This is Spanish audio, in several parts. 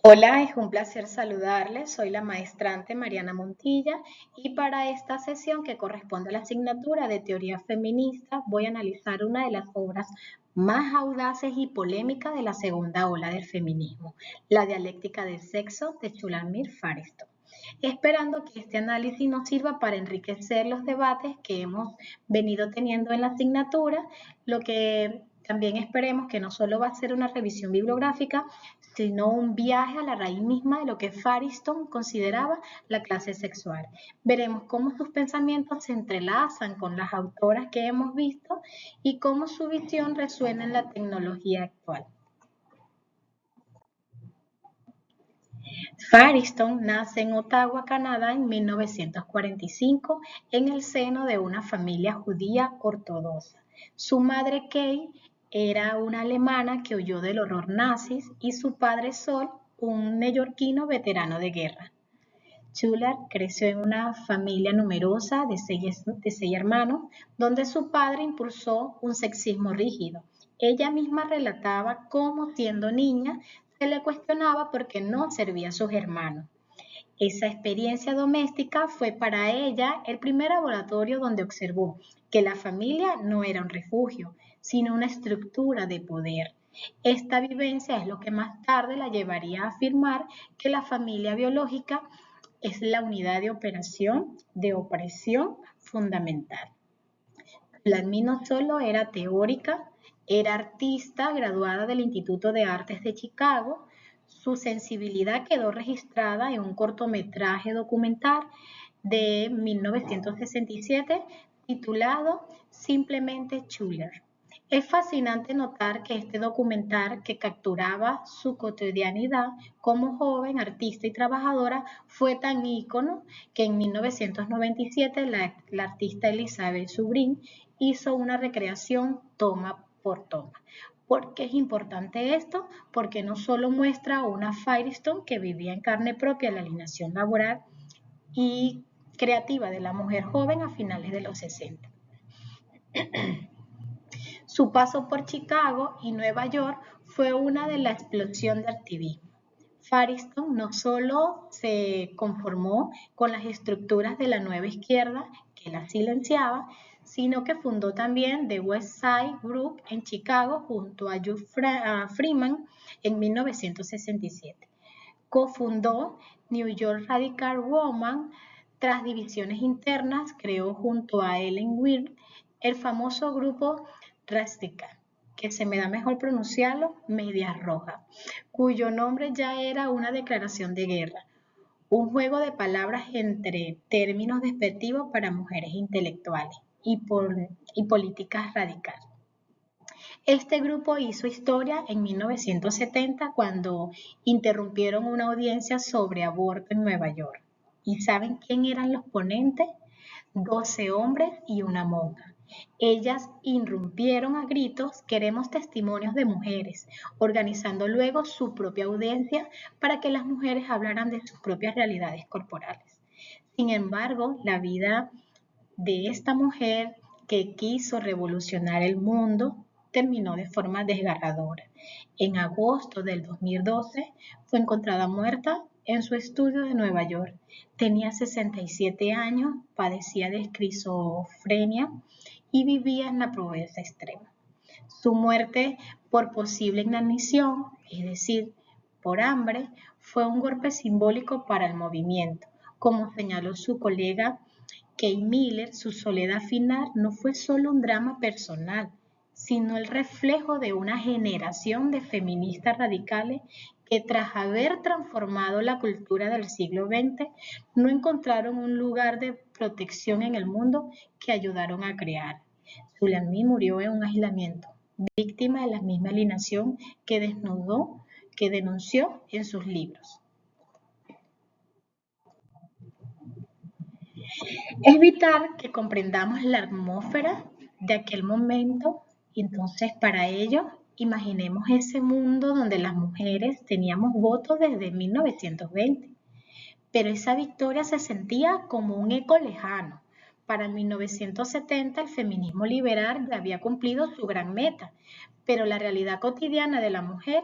Hola, es un placer saludarles. Soy la maestrante Mariana Montilla y para esta sesión que corresponde a la asignatura de Teoría Feminista voy a analizar una de las obras más audaces y polémicas de la segunda ola del feminismo, La dialéctica del sexo de Shulamit Firestone. Esperando que este análisis nos sirva para enriquecer los debates que hemos venido teniendo en la asignatura, lo que también esperemos que no solo va a ser una revisión bibliográfica, sino un viaje a la raíz misma de lo que Firestone consideraba la clase sexual. Veremos cómo sus pensamientos se entrelazan con las autoras que hemos visto y cómo su visión resuena en la tecnología actual. Firestone nace en Ottawa, Canadá, en 1945, en el seno de una familia judía ortodoxa. Su madre, Kay, era una alemana que huyó del horror nazi y su padre, Sol, un neoyorquino veterano de guerra. Schuller creció en una familia numerosa de seis hermanos, donde su padre impulsó un sexismo rígido. Ella misma relataba cómo, siendo niña, se le cuestionaba por qué no servía a sus hermanos. Esa experiencia doméstica fue para ella el primer laboratorio donde observó que la familia no era un refugio, sino una estructura de poder. Esta vivencia es lo que más tarde la llevaría a afirmar que la familia biológica es la unidad de operación de opresión fundamental. Blandmy no solo era teórica, era artista graduada del Instituto de Artes de Chicago. Su sensibilidad quedó registrada en un cortometraje documental de 1967 titulado Simplemente Schuller. Es fascinante notar que este documental, que capturaba su cotidianidad como joven, artista y trabajadora, fue tan ícono que en 1997 la artista Elizabeth Subrin hizo una recreación toma por toma. ¿Por qué es importante esto? Porque no solo muestra una Firestone que vivía en carne propia la alienación laboral y creativa de la mujer joven a finales de los 60. Su paso por Chicago y Nueva York fue una de la explosión de activismo. Firestone no solo se conformó con las estructuras de la nueva izquierda que la silenciaba, sino que fundó también The West Side Group en Chicago junto a Hugh Freeman en 1967. Cofundó New York Radical Woman. Tras divisiones internas, creó junto a Ellen Weir el famoso grupo Radical, que se me da mejor pronunciarlo, Medias Rojas, cuyo nombre ya era una declaración de guerra, un juego de palabras entre términos despectivos para mujeres intelectuales y políticas radicales. Este grupo hizo historia en 1970 cuando interrumpieron una audiencia sobre aborto en Nueva York. ¿Y saben quién eran los ponentes? 12 hombres y una monja. Ellas irrumpieron a gritos, queremos testimonios de mujeres, organizando luego su propia audiencia para que las mujeres hablaran de sus propias realidades corporales. Sin embargo, la vida de esta mujer que quiso revolucionar el mundo terminó de forma desgarradora. En agosto del 2012 fue encontrada muerta en su estudio de Nueva York. Tenía 67 años, padecía de esquizofrenia y vivía en la pobreza extrema. Su muerte por posible inanición, es decir, por hambre, fue un golpe simbólico para el movimiento. Como señaló su colega Kay Miller, su soledad final no fue solo un drama personal, sino el reflejo de una generación de feministas radicales que tras haber transformado la cultura del siglo XX, no encontraron un lugar de protección en el mundo que ayudaron a crear. Shulamit murió en un aislamiento, víctima de la misma alienación que denunció en sus libros. Es vital que comprendamos la atmósfera de aquel momento y entonces para ello imaginemos ese mundo donde las mujeres teníamos votos desde 1920, pero esa victoria se sentía como un eco lejano. Para 1970 el feminismo liberal ya había cumplido su gran meta, pero la realidad cotidiana de la mujer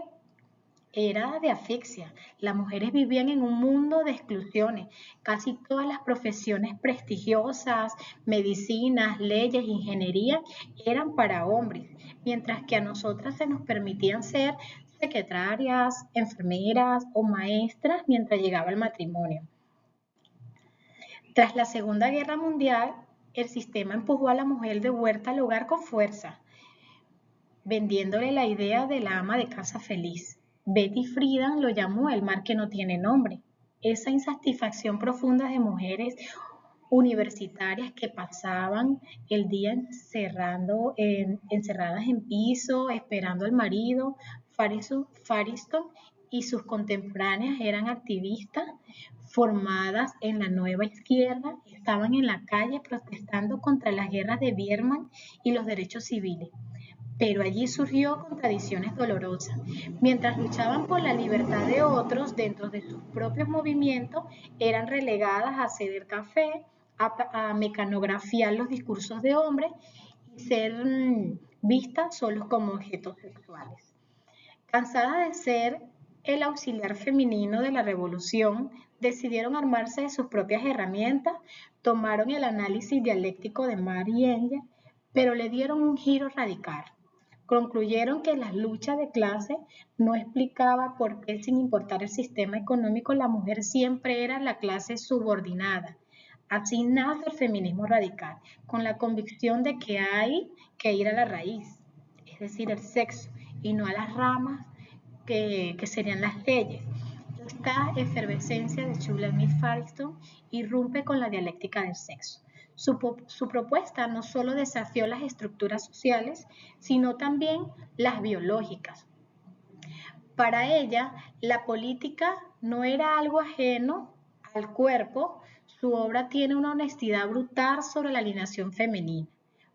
era de asfixia. Las mujeres vivían en un mundo de exclusiones. Casi todas las profesiones prestigiosas, medicinas, leyes, ingeniería, eran para hombres, mientras que a nosotras se nos permitían ser secretarias, enfermeras o maestras mientras llegaba el matrimonio. Tras la Segunda Guerra Mundial, el sistema empujó a la mujer de huerta al hogar con fuerza, vendiéndole la idea de la ama de casa feliz. Betty Friedan lo llamó el mar que no tiene nombre. Esa insatisfacción profunda de mujeres universitarias que pasaban el día encerradas en piso, esperando al marido. Fariston y sus contemporáneas eran activistas formadas en la nueva izquierda, estaban en la calle protestando contra las guerras de Vietnam y los derechos civiles. Pero allí surgió contradicciones dolorosas. Mientras luchaban por la libertad de otros dentro de sus propios movimientos, eran relegadas a ceder café, a mecanografiar los discursos de hombres y ser vistas solo como objetos sexuales. Cansadas de ser el auxiliar femenino de la revolución, decidieron armarse de sus propias herramientas, tomaron el análisis dialéctico de Marx y Engels, pero le dieron un giro radical. Concluyeron que la lucha de clase no explicaba por qué, sin importar el sistema económico, la mujer siempre era la clase subordinada. Así nace el feminismo radical, con la convicción de que hay que ir a la raíz, es decir, el sexo, y no a las ramas que serían las leyes. Esta efervescencia de Shulamit Firestone irrumpe con la dialéctica del sexo. Su propuesta no solo desafió las estructuras sociales, sino también las biológicas. Para ella, la política no era algo ajeno al cuerpo. Su obra tiene una honestidad brutal sobre la alienación femenina.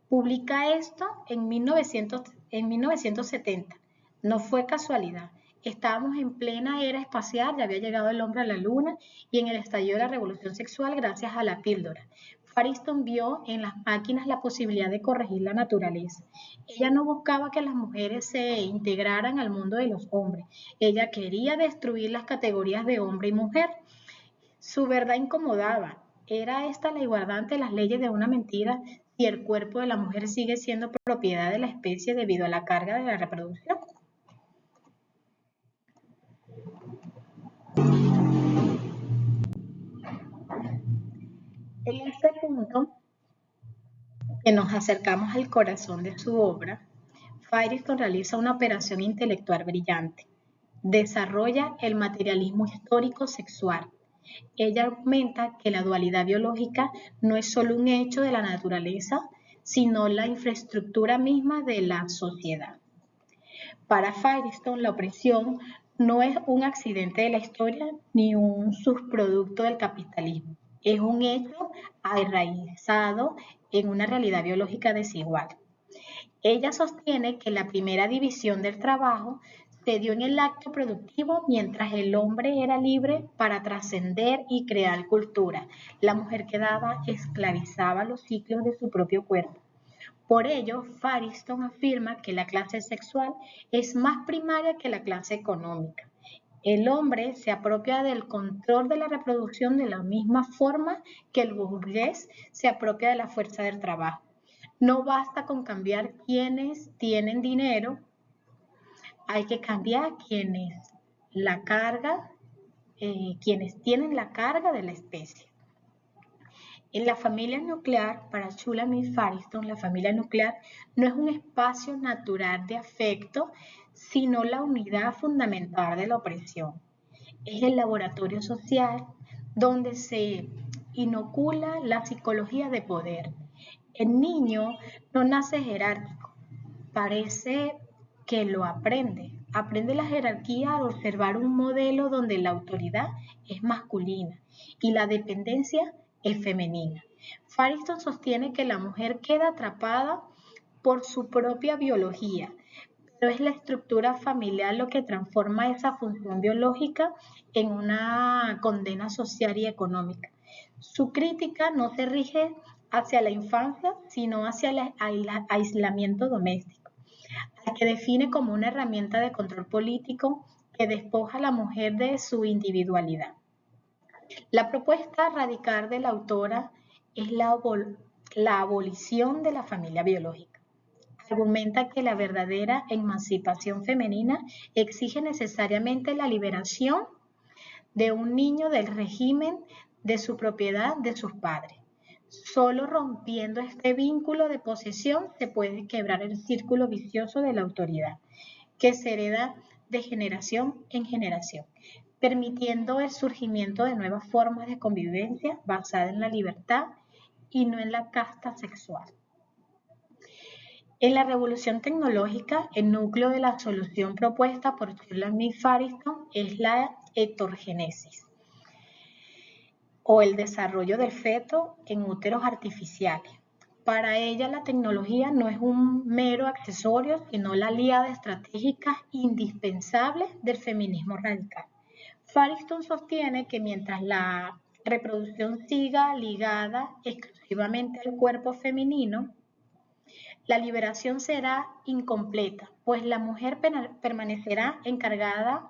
Publica esto en 1970. No fue casualidad. Estábamos en plena era espacial, ya había llegado el hombre a la luna y en el estallido de la revolución sexual gracias a la píldora. Firestone vio en las máquinas la posibilidad de corregir la naturaleza. Ella no buscaba que las mujeres se integraran al mundo de los hombres. Ella quería destruir las categorías de hombre y mujer. Su verdad incomodaba. ¿Era esta la igualdad ante las leyes de una mentira si el cuerpo de la mujer sigue siendo propiedad de la especie debido a la carga de la reproducción? En este punto, que nos acercamos al corazón de su obra, Firestone realiza una operación intelectual brillante. Desarrolla el materialismo histórico sexual. Ella argumenta que la dualidad biológica no es solo un hecho de la naturaleza, sino la infraestructura misma de la sociedad. Para Firestone, la opresión no es un accidente de la historia ni un subproducto del capitalismo. Es un hecho arraigado en una realidad biológica desigual. Ella sostiene que la primera división del trabajo se dio en el acto productivo mientras el hombre era libre para trascender y crear cultura. La mujer quedaba esclavizada a los ciclos de su propio cuerpo. Por ello, Firestone afirma que la clase sexual es más primaria que la clase económica. El hombre se apropia del control de la reproducción de la misma forma que el burgués se apropia de la fuerza del trabajo. No basta con cambiar quienes tienen dinero, hay que cambiar quienes tienen la carga de la especie. En la familia nuclear, para Shulamit Firestone, la familia nuclear no es un espacio natural de afecto, sino la unidad fundamental de la opresión. Es el laboratorio social donde se inocula la psicología de poder. El niño no nace jerárquico, parece que lo aprende. Aprende la jerarquía al observar un modelo donde la autoridad es masculina y la dependencia es femenina. Firestone sostiene que la mujer queda atrapada por su propia biología, pero es la estructura familiar lo que transforma esa función biológica en una condena social y económica. Su crítica no se rige hacia la infancia, sino hacia el aislamiento doméstico, al que define como una herramienta de control político que despoja a la mujer de su individualidad. La propuesta radical de la autora es la abolición de la familia biológica. Argumenta que la verdadera emancipación femenina exige necesariamente la liberación de un niño del régimen de su propiedad de sus padres. Solo rompiendo este vínculo de posesión se puede quebrar el círculo vicioso de la autoridad, que se hereda de generación en generación, permitiendo el surgimiento de nuevas formas de convivencia basadas en la libertad y no en la casta sexual. En la revolución tecnológica, el núcleo de la solución propuesta por Shulamit Firestone es la heterogénesis, o el desarrollo del feto en úteros artificiales. Para ella, la tecnología no es un mero accesorio, sino la aliada estratégica indispensable del feminismo radical. Firestone sostiene que mientras la reproducción siga ligada exclusivamente al cuerpo femenino, la liberación será incompleta, pues la mujer permanecerá encargada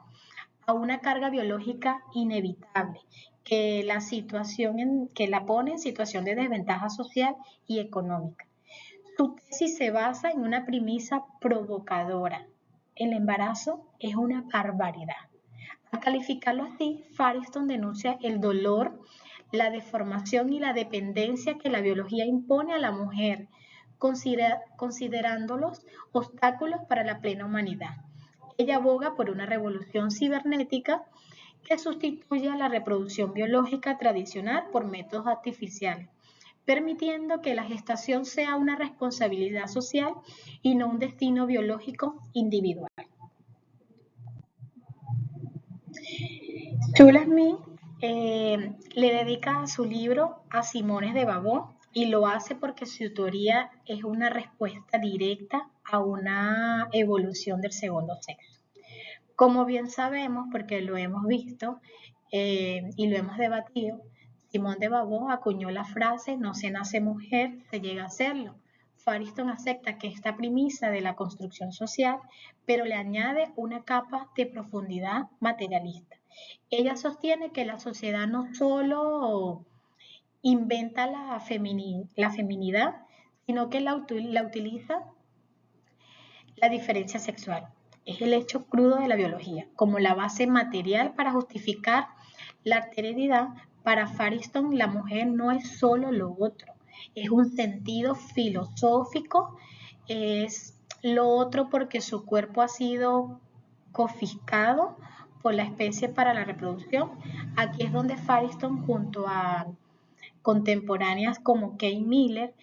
a una carga biológica inevitable, que la pone en situación de desventaja social y económica. Su tesis se basa en una premisa provocadora: el embarazo es una barbaridad. Al calificarlo así, Firestone denuncia el dolor, la deformación y la dependencia que la biología impone a la mujer, considerándolos obstáculos para la plena humanidad. Ella aboga por una revolución cibernética que sustituya la reproducción biológica tradicional por métodos artificiales, permitiendo que la gestación sea una responsabilidad social y no un destino biológico individual. Shulamit le dedica su libro a Simone de Beauvoir y lo hace porque su teoría es una respuesta directa a una evolución del segundo sexo. Como bien sabemos, porque lo hemos visto y lo hemos debatido, Simone de Beauvoir acuñó la frase "no se nace mujer, se llega a serlo". Firestone acepta que esta premisa de la construcción social, pero le añade una capa de profundidad materialista. Ella sostiene que la sociedad no solo inventa la feminidad, sino que la utiliza la diferencia sexual. Es el hecho crudo de la biología, como la base material para justificar la alteridad. Para Firestone, la mujer no es solo lo otro, es un sentido filosófico, es lo otro porque su cuerpo ha sido confiscado por la especie para la reproducción. Aquí es donde Firestone, junto a contemporáneas como Kate Miller,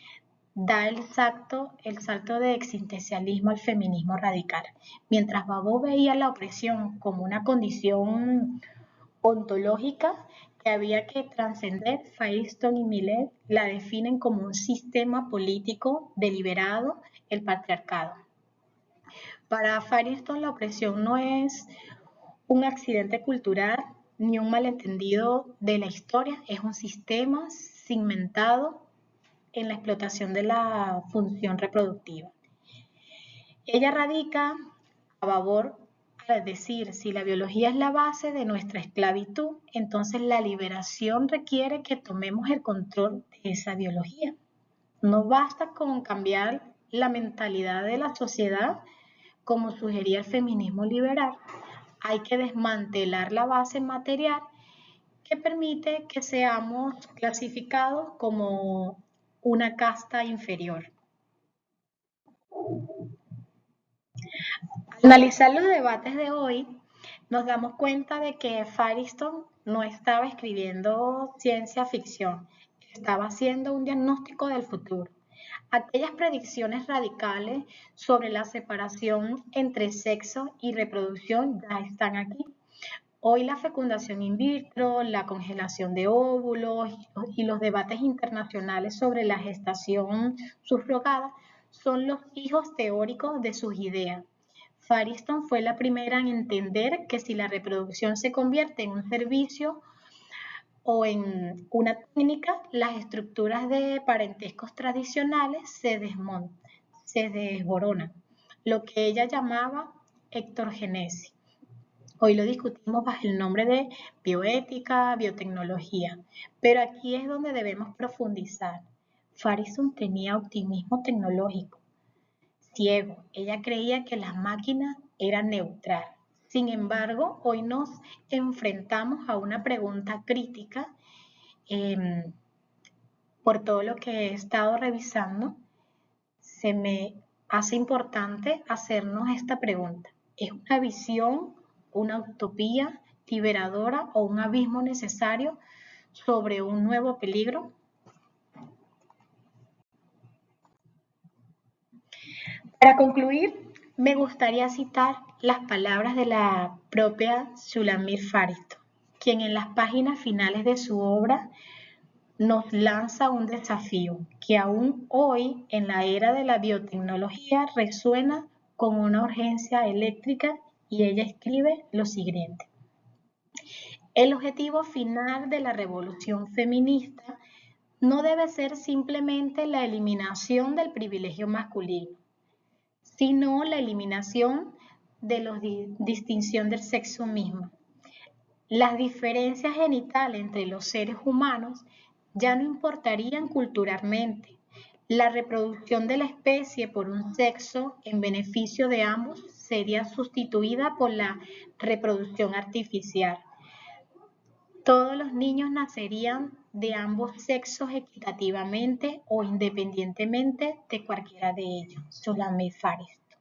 da el salto de existencialismo al feminismo radical. Mientras Babot veía la opresión como una condición ontológica que había que trascender, Firestone y Miller la definen como un sistema político deliberado, el patriarcado. Para Firestone, la opresión no es un accidente cultural ni un malentendido de la historia, es un sistema cimentado en la explotación de la función reproductiva. Ella radica a favor al decir: si la biología es la base de nuestra esclavitud, entonces la liberación requiere que tomemos el control de esa biología. No basta con cambiar la mentalidad de la sociedad, como sugería el feminismo liberal. Hay que desmantelar la base material que permite que seamos clasificados como una casta inferior. Al analizar los debates de hoy, nos damos cuenta de que Firestone no estaba escribiendo ciencia ficción, estaba haciendo un diagnóstico del futuro. Aquellas predicciones radicales sobre la separación entre sexo y reproducción ya están aquí. Hoy la fecundación in vitro, la congelación de óvulos y los debates internacionales sobre la gestación subrogada son los hijos teóricos de sus ideas. Firestone fue la primera en entender que si la reproducción se convierte en un servicio o en una técnica, las estructuras de parentescos tradicionales se desboronan, lo que ella llamaba heterogénesis, Hoy lo discutimos bajo el nombre de bioética, biotecnología, pero aquí es donde debemos profundizar. Farison tenía optimismo tecnológico, ciego. Ella creía que las máquinas eran neutral. Sin embargo, hoy nos enfrentamos a una pregunta crítica por todo lo que he estado revisando. Se me hace importante hacernos esta pregunta. ¿Es una visión, una utopía liberadora o un abismo necesario sobre un nuevo peligro? Para concluir, me gustaría citar las palabras de la propia Shulamit Farito, quien en las páginas finales de su obra nos lanza un desafío que aún hoy, en la era de la biotecnología, resuena como una urgencia eléctrica, y ella escribe lo siguiente: el objetivo final de la revolución feminista no debe ser simplemente la eliminación del privilegio masculino, sino la eliminación de la distinción del sexo mismo. Las diferencias genitales entre los seres humanos ya no importarían culturalmente. La reproducción de la especie por un sexo en beneficio de ambos sería sustituida por la reproducción artificial. Todos los niños nacerían de ambos sexos equitativamente o independientemente de cualquiera de ellos. Shulamit Farito.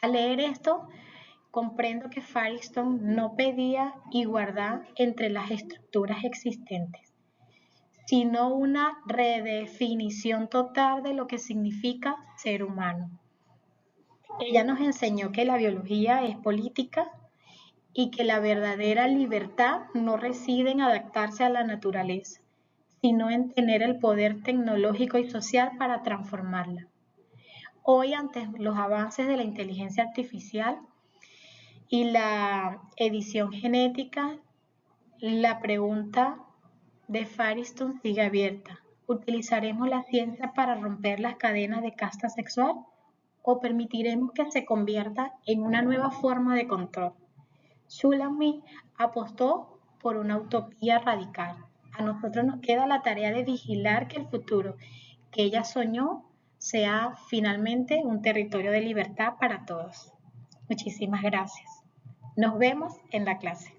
Al leer esto, comprendo que Firestone no pedía igualdad entre las estructuras existentes, sino una redefinición total de lo que significa ser humano. Ella nos enseñó que la biología es política y que la verdadera libertad no reside en adaptarse a la naturaleza, sino en tener el poder tecnológico y social para transformarla. Hoy, ante los avances de la inteligencia artificial y la edición genética, la pregunta de Firestone sigue abierta. ¿Utilizaremos la ciencia para romper las cadenas de casta sexual o permitiremos que se convierta en una nueva forma de control? Shulamit apostó por una utopía radical. A nosotros nos queda la tarea de vigilar que el futuro que ella soñó sea finalmente un territorio de libertad para todos. Muchísimas gracias. Nos vemos en la clase.